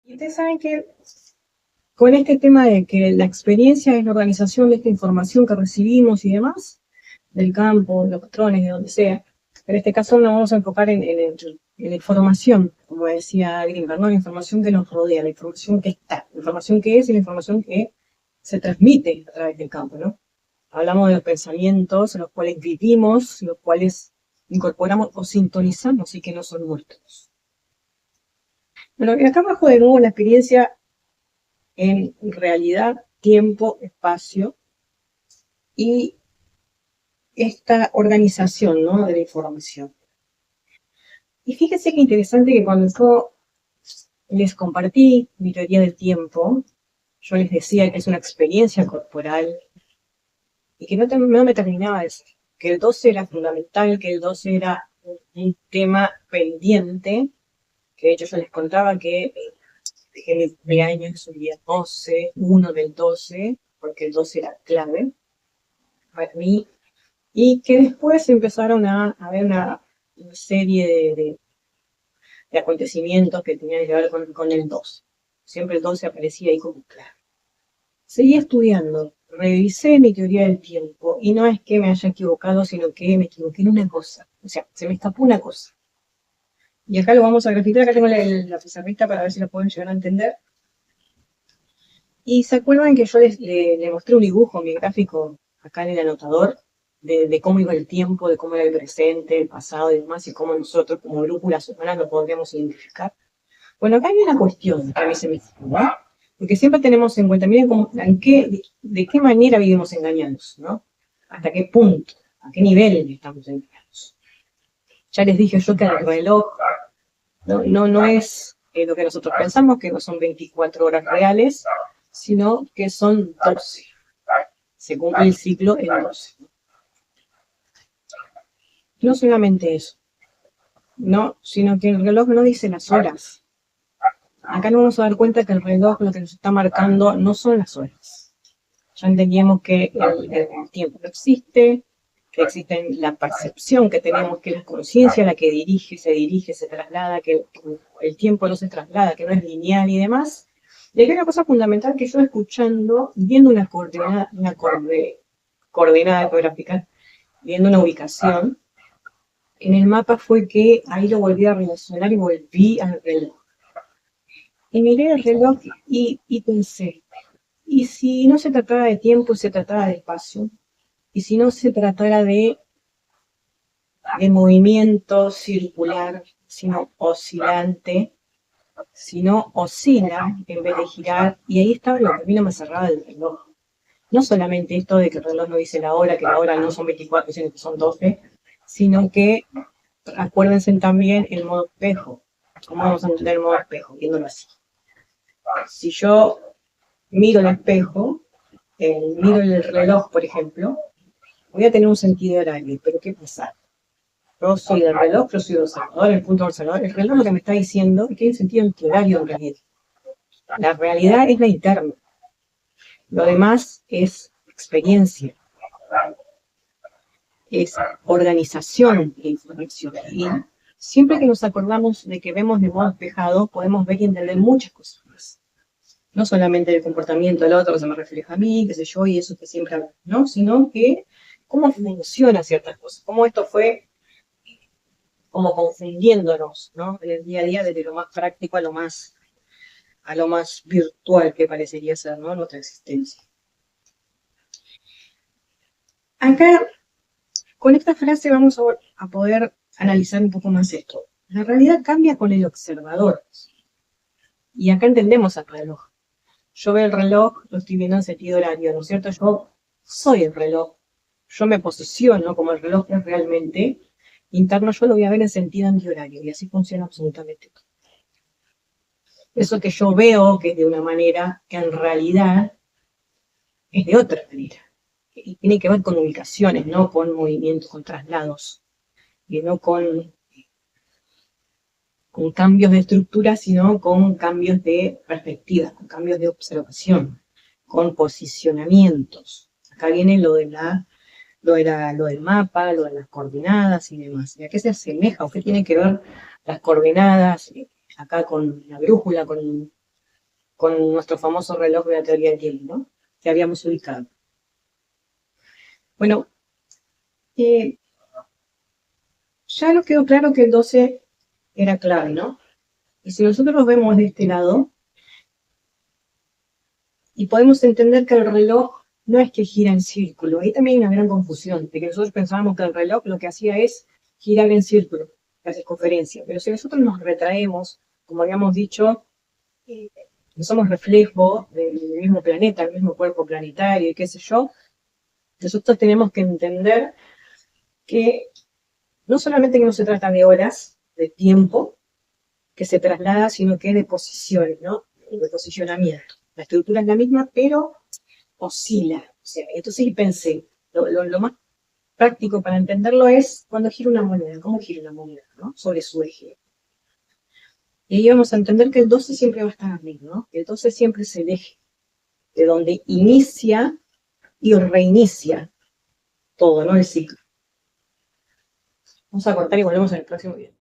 Y ustedes saben que con este tema de que la experiencia es la organización de esta información que recibimos y demás, del campo, de los patrones, de donde sea, en este caso nos vamos a enfocar en la información, como decía Greenberg, ¿no? La información que nos rodea, la información que está, la información que es y la información que se transmite a través del campo, ¿no? Hablamos de los pensamientos, los cuales vivimos, los cuales incorporamos o sintonizamos y que no son nuestros. Bueno, y acá abajo de nuevo la experiencia en realidad, tiempo, espacio y esta organización, ¿no?, de la información. Y fíjense qué interesante que cuando yo les compartí mi teoría del tiempo, yo les decía que es una experiencia corporal y que no me terminaba de decir que el 12 era fundamental, que el 12 era un tema pendiente, que de hecho yo les contaba que dejé mi cumpleaños un día 12, 1 del 12, porque el 12 era clave para mí, y que después empezaron a haber una serie de acontecimientos que tenían que ver con el 12. Siempre el 12 aparecía ahí como claro. Seguí estudiando, revisé mi teoría del tiempo, y no es que me haya equivocado, sino que me equivoqué en una cosa. O sea, se me escapó una cosa. Y acá lo vamos a graficar, acá tengo la pizarrita para ver si lo pueden llegar a entender. Y se acuerdan que yo le mostré un dibujo, mi gráfico, acá en el anotador, de cómo iba el tiempo, de cómo era el presente, el pasado y demás, y cómo nosotros como brújulas humanas lo podríamos identificar. Bueno, acá hay una cuestión que a mí se me escapa, ¿no? Porque siempre tenemos en cuenta, miren de qué manera vivimos engañados, ¿no? Hasta qué punto, a qué nivel estamos engañados. Ya les dije yo que el reloj no es lo que nosotros pensamos, que no son 24 horas reales, sino que son 12. Se cumple el ciclo en 12. No solamente eso, no, sino que el reloj no dice las horas. Acá nos vamos a dar cuenta que el reloj lo que nos está marcando no son las horas. Ya entendíamos que el tiempo no existe, que existe la percepción que tenemos, que es la conciencia la que dirige, se traslada, que el tiempo no se traslada, que no es lineal y demás. Y aquí hay una cosa fundamental que yo escuchando, viendo una coordenada geográfica, viendo una ubicación, en el mapa fue que ahí lo volví a relacionar y volví al reloj. Y miré el reloj y pensé, ¿y si no se tratara de tiempo y se tratara de espacio? ¿Y si no se tratara de movimiento circular, sino oscilante, sino oscila en vez de girar? Y ahí estaba lo que a mí no me cerraba del reloj. No solamente esto de que el reloj no dice la hora, que la hora no son 24, sino que son 12, sino que acuérdense también el modo espejo. ¿Cómo vamos a entender el modo espejo? Viéndolo así. Si yo miro el espejo, miro el reloj, por ejemplo, voy a tener un sentido horario, pero ¿qué pasa? Yo soy del reloj, yo soy el observador, el punto observador. El reloj lo que me está diciendo es que hay un sentido antihorario en realidad. La realidad es la interna. Lo demás es experiencia, es organización de información. Y siempre que nos acordamos de que vemos de modo despejado, podemos ver y entender muchas cosas más. No solamente el comportamiento del otro que se me refleja a mí, qué sé yo, y eso que siempre hablamos, ¿no? Sino que cómo funcionan ciertas cosas, cómo esto fue como confundiéndonos, ¿no? En el día a día, desde lo más práctico a lo más virtual que parecería ser, ¿no?, nuestra existencia. Acá, con esta frase vamos a poder analizar un poco más esto. La realidad cambia con el observador. Y acá entendemos el reloj. Yo veo el reloj, lo estoy viendo en sentido horario, ¿no es cierto? Yo soy el reloj. Yo me posiciono como el reloj es realmente interno, yo lo voy a ver en sentido antihorario. Y así funciona absolutamente todo. Eso que yo veo que es de una manera, que en realidad es de otra manera. Y tiene que ver con ubicaciones, no con movimientos, con traslados. Y no con cambios de estructura, sino con cambios de perspectiva, con cambios de observación, con posicionamientos. Acá viene lo del mapa, lo de las coordenadas y demás. ¿Y a qué se asemeja o qué tiene que ver las coordenadas acá con la brújula, con con nuestro famoso reloj de la teoría del tiempo, ¿no? Que habíamos ubicado. Bueno, ya nos quedó claro que el 12 era clave, ¿no? Y si nosotros lo vemos de este lado, y podemos entender que el reloj no es que gira en círculo, ahí también hay una gran confusión, de que nosotros pensábamos que el reloj lo que hacía es girar en círculo, la circunferencia, pero si nosotros nos retraemos, como habíamos dicho, que somos reflejo del mismo planeta, del mismo cuerpo planetario y qué sé yo, nosotros tenemos que entender que no solamente que no se trata de horas, de tiempo que se traslada, sino que de posiciones, ¿no? De posicionamiento. La estructura es la misma, pero oscila. O sea, entonces pensé, lo más práctico para entenderlo es cuando gira una moneda, cómo gira una moneda, ¿no? Sobre su eje. Y ahí vamos a entender que el 12 siempre va a estar arriba, ¿no? El 12 siempre es el eje, de donde inicia y reinicia todo, ¿no? El ciclo. Vamos a cortar y volvemos en el próximo video.